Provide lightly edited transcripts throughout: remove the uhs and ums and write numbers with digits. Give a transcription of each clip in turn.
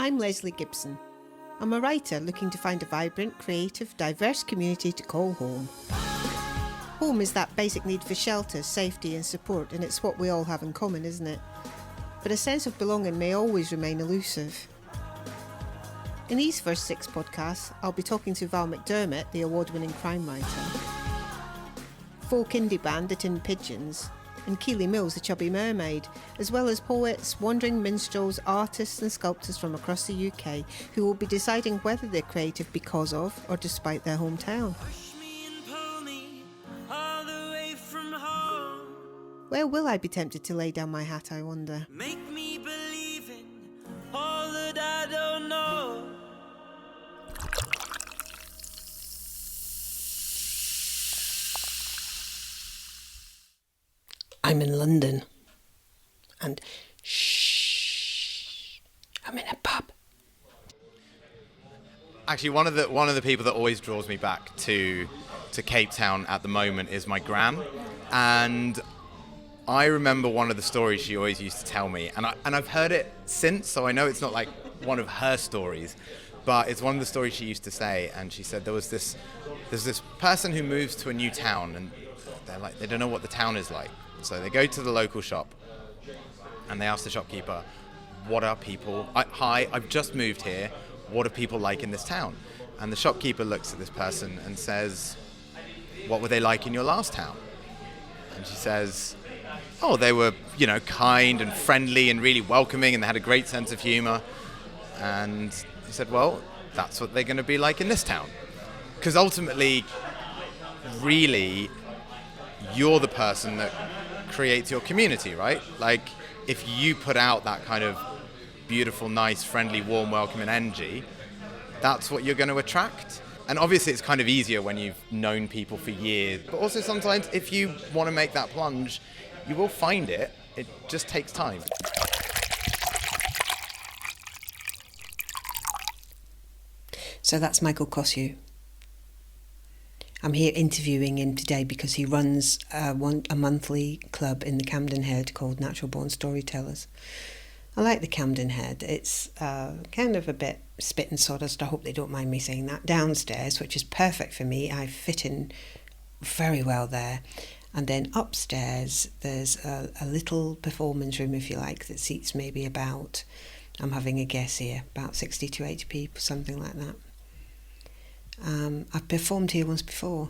I'm Leslie Gibson. I'm a writer looking to find a vibrant, creative, diverse community to call home. Home is that basic need for shelter, safety and support, and it's what we all have in common, isn't it? But a sense of belonging may always remain elusive. In these first 6 podcasts, I'll be talking to Val McDermott, the award-winning crime writer, folk indie band The Tin Pigeons, and Keely Mills, the Chubby Mermaid, as well as poets, wandering minstrels, artists and sculptors from across the UK who will be deciding whether they're creative because of or despite their hometown. Where will I be tempted to lay down my hat, I wonder? Make me believe in all that I don't know. I'm in London. And shh, I'm in a pub. Actually, one of the people that always draws me back to Cape Town at the moment is my gran, and I remember one of the stories she always used to tell me, and I've heard it since, so I know it's not like one of her stories, but it's one of the stories she used to say. And she said there's this person who moves to a new town, and they don't know what the town is like, so they go to the local shop, and they ask the shopkeeper, "What are people? Hi, I've just moved here. What are people like in this town?" And the shopkeeper looks at this person and says, "What were they like in your last town?" And she says, "Oh, they were, kind and friendly and really welcoming, and they had a great sense of humor." And he said, "Well, that's what they're going to be like in this town." Because ultimately, really, you're the person that creates your community, right? Like, if you put out that kind of beautiful, nice, friendly, warm, welcoming energy, that's what you're going to attract. And obviously it's kind of easier when you've known people for years, but also sometimes if you want to make that plunge, you will find it. It just takes time. So that's Michael Kossu. I'm here interviewing him today because he runs a monthly club in the Camden Head called Natural Born Storytellers. I like the Camden Head. It's kind of a bit spit and sawdust. I hope they don't mind me saying that. Downstairs, which is perfect for me. I fit in very well there. And then upstairs, there's a little performance room, if you like, that seats maybe about, I'm having a guess here, about 60 to 80 people, something like that. I've performed here once before.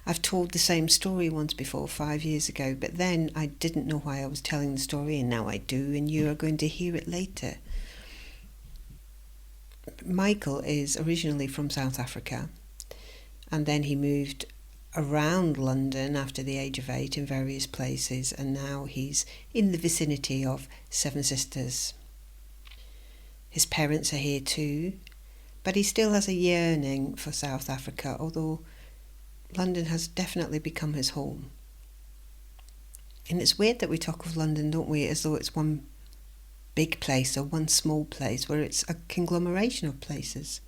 I've told the same story once before, 5 years ago, but then I didn't know why I was telling the story, and now I do, and you are going to hear it later. Michael is originally from South Africa, and then he moved around London after the age of 8 in various places, and now he's in the vicinity of Seven Sisters. His parents are here too, but he still has a yearning for South Africa, although London has definitely become his home. And it's weird that we talk of London, don't we, as though it's one big place or one small place, where it's a conglomeration of places.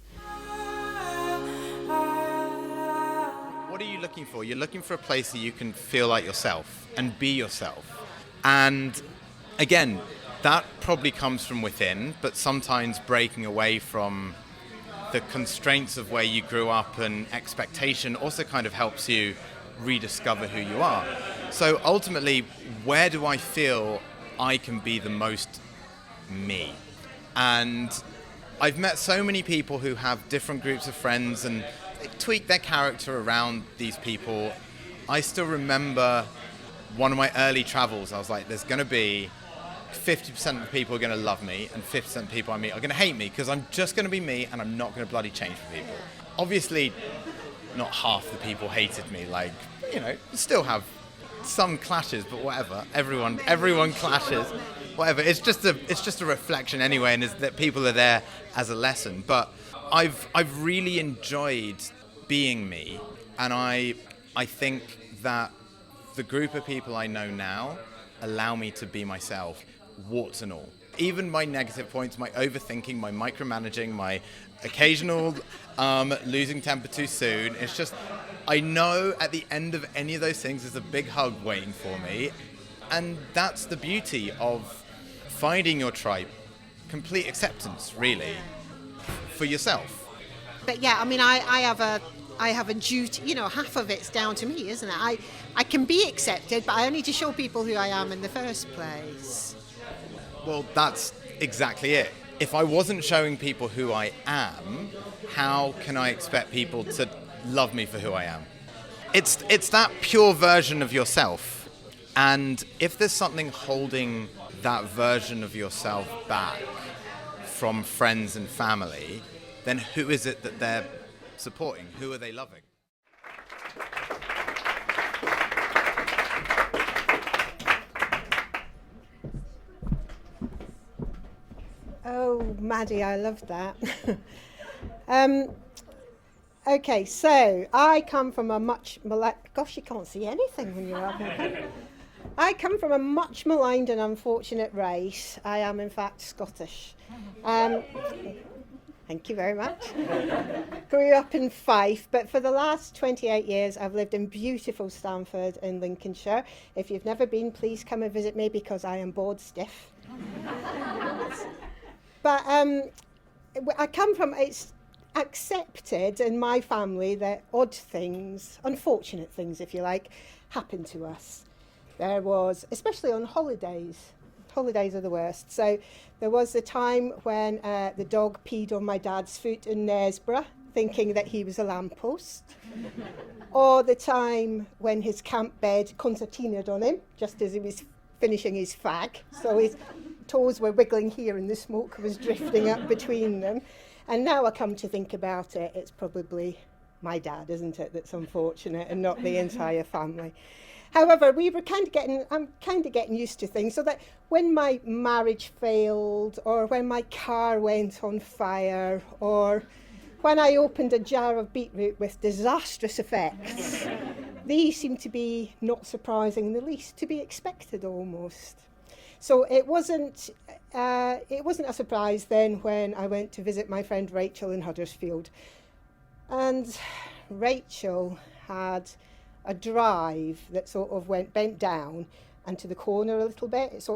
What are you looking for? You're looking for a place that you can feel like yourself and be yourself. And again, that probably comes from within, but sometimes breaking away from the constraints of where you grew up and expectation also kind of helps you rediscover who you are. So ultimately, where do I feel I can be the most me? And I've met so many people who have different groups of friends and they tweak their character around these people. I still remember one of my early travels. I was like, there's going to be 50% of the people are going to love me and 50% of the people I meet are going to hate me because I'm just going to be me and I'm not going to bloody change for people. Obviously, not half the people hated me. Like, still have some clashes, but whatever. Everyone clashes. Whatever. It's just a reflection anyway, and it's that people are there as a lesson. But I've really enjoyed being me, and I think that the group of people I know now allow me to be myself, warts and all. Even my negative points, my overthinking, my micromanaging, my occasional losing temper too soon. It's just, I know at the end of any of those things there's a big hug waiting for me. And that's the beauty of finding your tribe, complete acceptance, really, for yourself. But yeah, I mean, I have a duty, you know, half of it's down to me, isn't it? I can be accepted, but I need to show people who I am in the first place. Well, that's exactly it. If I wasn't showing people who I am, how can I expect people to love me for who I am? It's that pure version of yourself. And if there's something holding that version of yourself back from friends and family, then who is it that they're supporting? Who are they loving? Oh, Maddie, I love that. Okay, so I come from a much gosh, you can't see anything when you're up here. I come from a much maligned and unfortunate race. I am, in fact, Scottish. Thank you very much. Grew up in Fife, but for the last 28 years, I've lived in beautiful Stamford in Lincolnshire. If you've never been, please come and visit me because I am bored stiff. But I come from, it's accepted in my family that odd things, unfortunate things, if you like, happen to us. There was, especially on holidays are the worst. So there was a time when the dog peed on my dad's foot in Knaresborough, thinking that he was a lamppost. Or the time when his camp bed concertinaed on him, just as he was finishing his fag. So his toes were wiggling here and the smoke was drifting up between them. And now I come to think about it, it's probably my dad, isn't it, that's unfortunate, and not the entire family. However, I'm kind of getting used to things, so that when my marriage failed, or when my car went on fire, or when I opened a jar of beetroot with disastrous effects, these seem to be not surprising in the least, to be expected almost. So it wasn't a surprise then when I went to visit my friend Rachel in Huddersfield. And Rachel had a drive that sort of bent down and to the corner a little bit.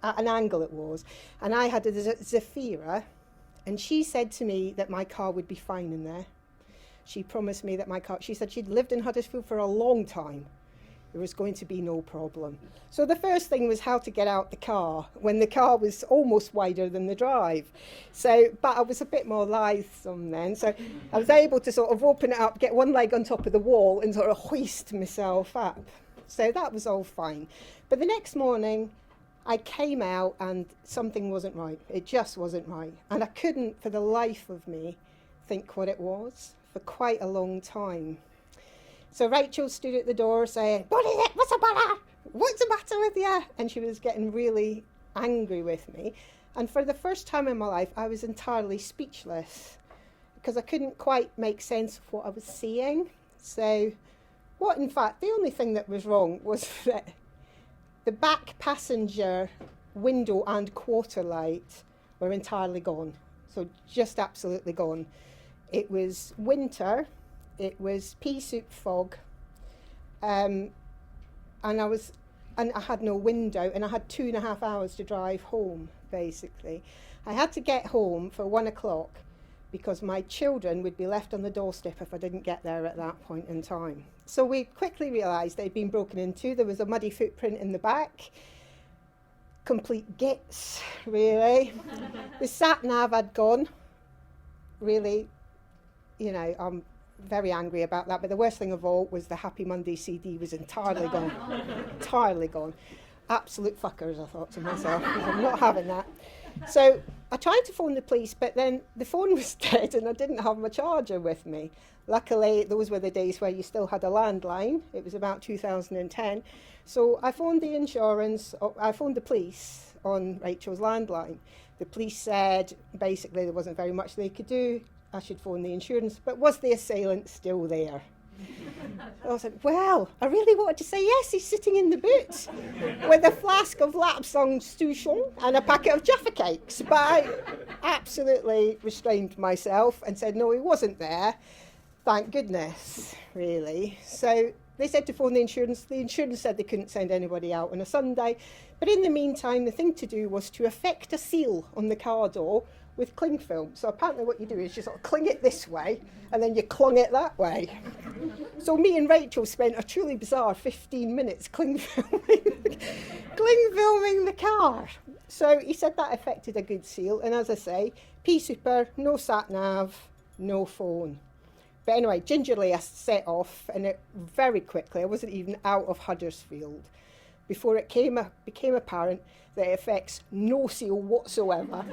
At an angle it was. And I had a Zafira, and she said to me that my car would be fine in there. She promised me that she said she'd lived in Huddersfield for a long time. There was going to be no problem. So the first thing was how to get out the car when the car was almost wider than the drive. But I was a bit more lithesome then. So I was able to sort of open it up, get one leg on top of the wall and sort of hoist myself up. So that was all fine. But the next morning I came out and something wasn't right. It just wasn't right. And I couldn't for the life of me think what it was for quite a long time. So Rachel stood at the door saying, "What is it? What's the matter? What's the matter with you?" And she was getting really angry with me. And for the first time in my life, I was entirely speechless because I couldn't quite make sense of what I was seeing. So in fact, the only thing that was wrong was that the back passenger window and quarter light were entirely gone. So just absolutely gone. It was winter. It was pea soup fog, and I had no window, and I had 2.5 hours to drive home, basically. I had to get home for 1 o'clock because my children would be left on the doorstep if I didn't get there at that point in time. So we quickly realised they'd been broken into. There was a muddy footprint in the back, complete gits, really. The sat-nav had gone, really, I'm very angry about that, but the worst thing of all was the Happy Monday CD was entirely gone. Entirely gone. Absolute fuckers, I thought to myself. I'm not having that. So I tried to phone the police, but then the phone was dead and I didn't have my charger with me. Luckily, those were the days where you still had a landline. It was about 2010. So I phoned the police on Rachel's landline. The police said basically there wasn't very much they could do. I should phone the insurance, but was the assailant still there? I said, well, I really wanted to say yes, he's sitting in the boot with a flask of Lapsang Souchong and a packet of Jaffa cakes. But I absolutely restrained myself and said, no, he wasn't there. Thank goodness, really. So they said to phone the insurance. The insurance said they couldn't send anybody out on a Sunday. But in the meantime, the thing to do was to affect a seal on the car door with cling film. So apparently what you do is you sort of cling it this way and then you clung it that way. So me and Rachel spent a truly bizarre 15 minutes cling filming the car. So he said that affected a good seal, and as I say, pea super, no sat nav, no phone. But anyway, gingerly I set off, and it very quickly, I wasn't even out of Huddersfield before it became apparent that it affects no seal whatsoever.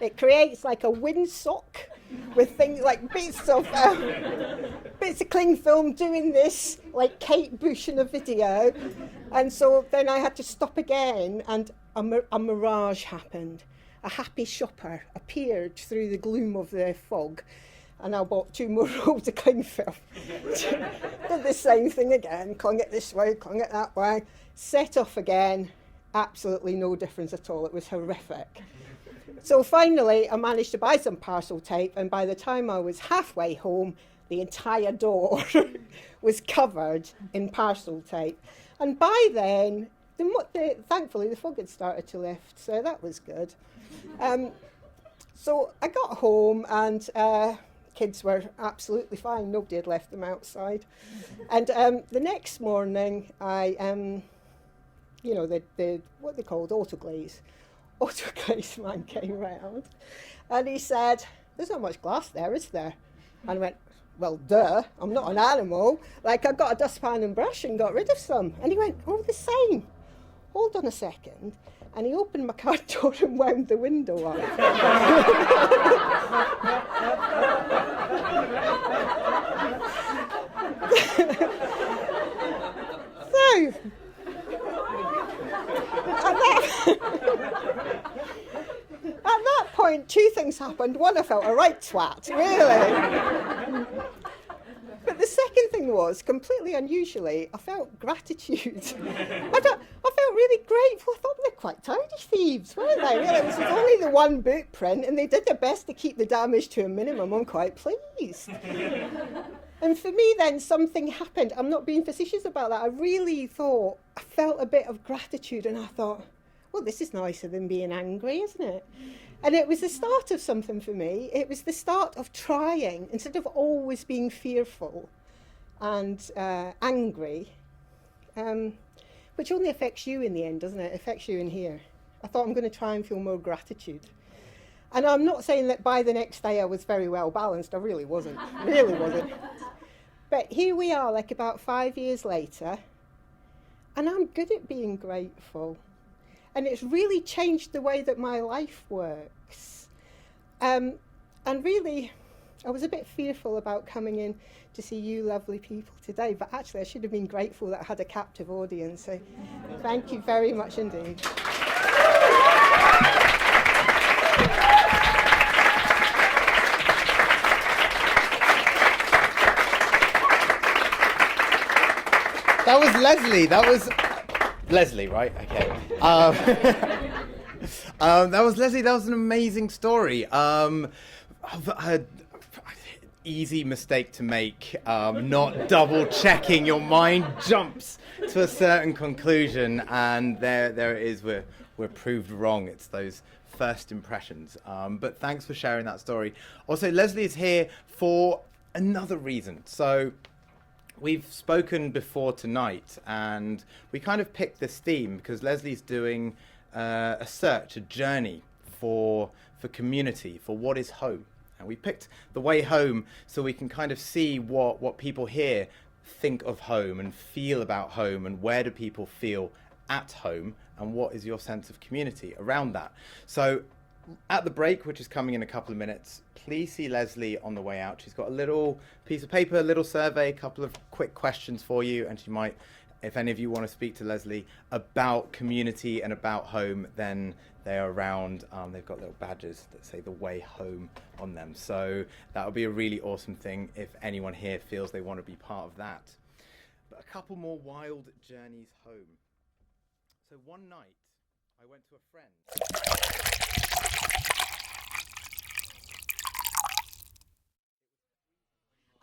It creates like a windsock with things like bits of cling film doing this, like Kate Bush in a video. And so then I had to stop again, and a mirage happened. A happy shopper appeared through the gloom of the fog, and I bought 2 more rolls of cling film. Did the same thing again, clung it this way, clung it that way, set off again. Absolutely no difference at all. It was horrific. So finally, I managed to buy some parcel tape, and by the time I was halfway home, the entire door was covered in parcel tape. And by then, thankfully, the fog had started to lift, so that was good. So I got home, and kids were absolutely fine. Nobody had left them outside. And the next morning, I what they called autoglaze man came round, and he said, "There's not much glass there, is there?" And I went, "Well, duh, I'm not an animal. Like, I got a dustpan and brush and got rid of some." And he went, "Oh, the same. Hold on a second." And he opened my car door and wound the window up. So, at that point, 2 things happened. One, I felt a right twat, really. But the second thing was, completely unusually, I felt gratitude. I felt really grateful. I thought they were quite tidy thieves, weren't they? Really, it was only the one boot print, and they did their best to keep the damage to a minimum. I'm quite pleased. And for me then, something happened. I'm not being facetious about that. I really thought, I felt a bit of gratitude, and I thought, well, this is nicer than being angry, isn't it? And it was the start of something for me. It was the start of trying, instead of always being fearful and angry, which only affects you in the end, doesn't it? It affects you in here. I thought, I'm going to try and feel more gratitude. And I'm not saying that by the next day I was very well balanced. I really wasn't. But here we are, like about 5 years later, and I'm good at being grateful. And it's really changed the way that my life works. And really, I was a bit fearful about coming in to see you lovely people today, but actually I should have been grateful that I had a captive audience. So thank you very much indeed. That was Leslie. That was Leslie, right? Okay. That was Leslie. That was an amazing story. Easy mistake to make. Not double checking. Your mind jumps to a certain conclusion, and there it is. We're proved wrong. It's those first impressions. But thanks for sharing that story. Also, Leslie is here for another reason. So, we've spoken before tonight, and we kind of picked this theme because Leslie's doing a search, a journey for community, for what is home. And we picked the way home so we can kind of see what people here think of home and feel about home, and where do people feel at home, and what is your sense of community around that. So at the break, which is coming in a couple of minutes, please see Leslie on the way out. She's got a little piece of paper, a little survey, a couple of quick questions for you, and she might, if any of you want to speak to Leslie about community and about home, then they're around. They've got little badges that say the way home on them. So that would be a really awesome thing if anyone here feels they want to be part of that. But a couple more wild journeys home. So one night I went to a friend's.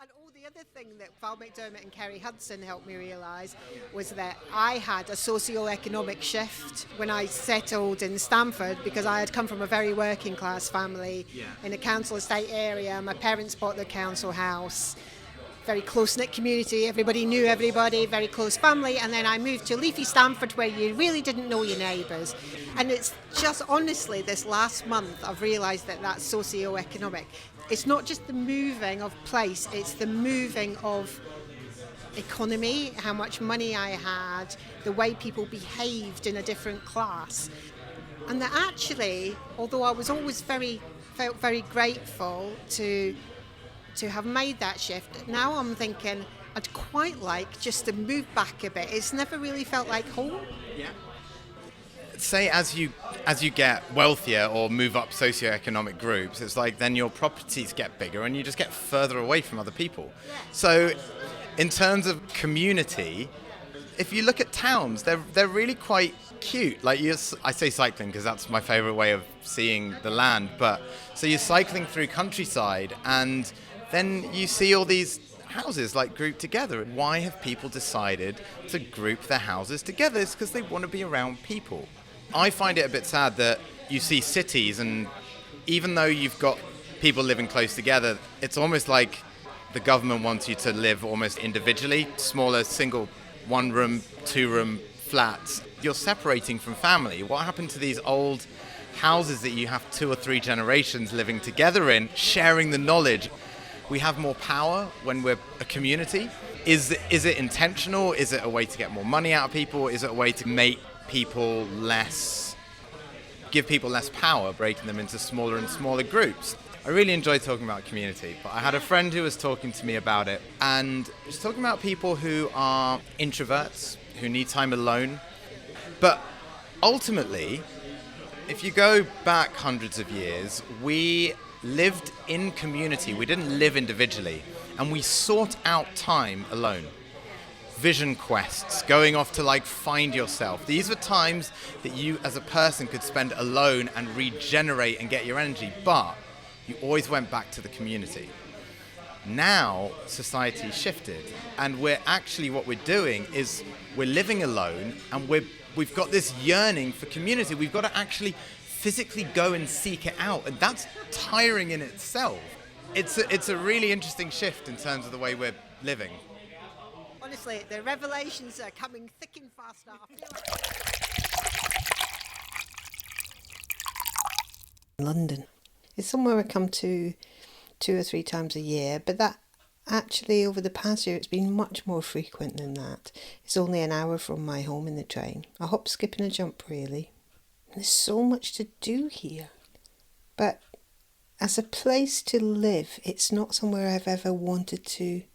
And The other thing that Val McDermott and Kerry Hudson helped me realise was that I had a socio-economic shift when I settled in Stamford, because I had come from a very working class family in a council estate area. My parents bought the council house, very close-knit community, everybody knew everybody, very close family, and then I moved to leafy Stamford where you really didn't know your neighbours. And it's just honestly this last month I've realised that that's socio-economic. It's not just the moving of place, it's the moving of economy, how much money I had, the way people behaved in a different class. And that actually, although I was always felt very grateful to have made that shift, now I'm thinking I'd quite like just to move back a bit. It's never really felt like home. Yeah. Say as you get wealthier or move up socioeconomic groups, it's like then your properties get bigger and you just get further away from other people. Yeah. So in terms of community, if you look at towns, they're really quite cute. Like I say cycling because that's my favorite way of seeing the land, but so you're cycling through countryside and then you see all these houses like grouped together. Why have people decided to group their houses together? It's because they want to be around people. I find it a bit sad that you see cities, and even though you've got people living close together, it's almost like the government wants you to live almost individually, smaller single 1-room, 2-room flats. You're separating from family. What happened to these old houses that you have 2 or 3 generations living together in, sharing the knowledge? We have more power when we're a community. Is it intentional? Is it a way to get more money out of people? Is it a way to make people give people less power, breaking them into smaller and smaller groups? I really enjoy talking about community, but I had a friend who was talking to me about it, and was talking about people who are introverts, who need time alone. But ultimately, if you go back hundreds of years, we lived in community. We didn't live individually, and we sought out time alone. Vision quests, going off to find yourself. These were times that you as a person could spend alone and regenerate and get your energy, but you always went back to the community. Now society shifted, and what we're doing is we're living alone, and we've got this yearning for community. We've got to actually physically go and seek it out, and that's tiring in itself. It's a really interesting shift in terms of the way we're living. Honestly, the revelations are coming thick and fast now. London. It's somewhere I come to 2 or 3 times a year, but that actually over the past year it's been much more frequent than that. It's only an hour from my home in the train. A hop, skip and a jump really. There's so much to do here. But as a place to live, it's not somewhere I've ever wanted to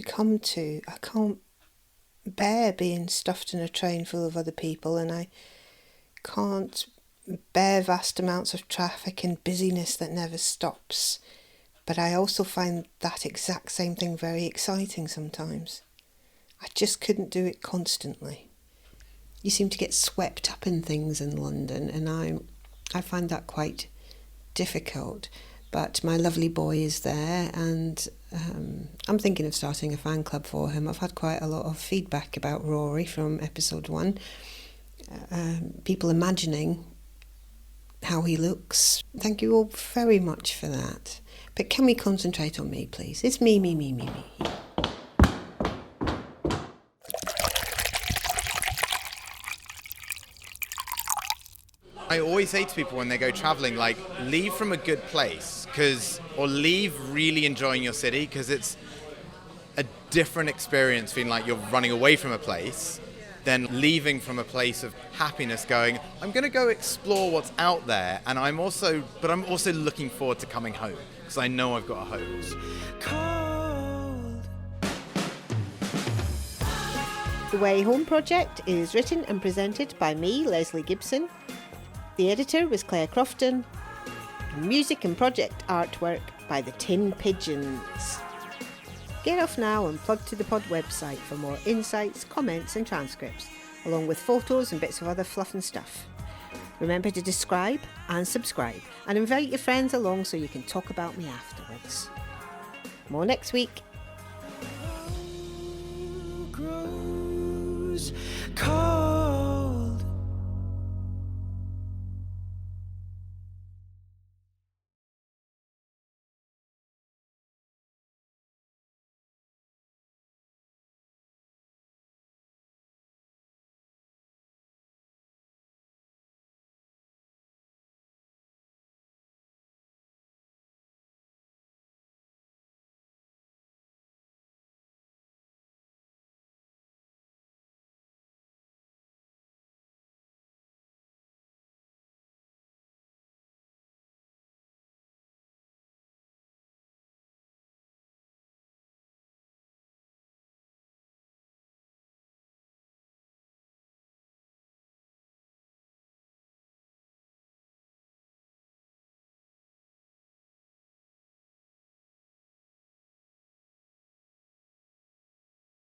come to. I can't bear being stuffed in a train full of other people, and I can't bear vast amounts of traffic and busyness that never stops. But I also find that exact same thing very exciting sometimes. I just couldn't do it constantly. You seem to get swept up in things in London, and I find that quite difficult. But my lovely boy is there, and I'm thinking of starting a fan club for him. I've had quite a lot of feedback about Rory from episode 1. People imagining how he looks. Thank you all very much for that. But can we concentrate on me, please? It's me. I always say to people when they go traveling, leave from a good place, or leave really enjoying your city, because it's a different experience feeling like you're running away from a place than leaving from a place of happiness going, I'm going to go explore what's out there, and I'm also looking forward to coming home, because I know I've got a home. Cold. The Way Home Project is written and presented by me, Leslie Gibson. The editor was Claire Crofton. Music and project artwork by the Tin Pigeons. Get off now and plug to the pod website for more insights, comments and transcripts, along with photos and bits of other fluff and stuff. Remember to describe and subscribe, and invite your friends along so you can talk about me afterwards. More next week.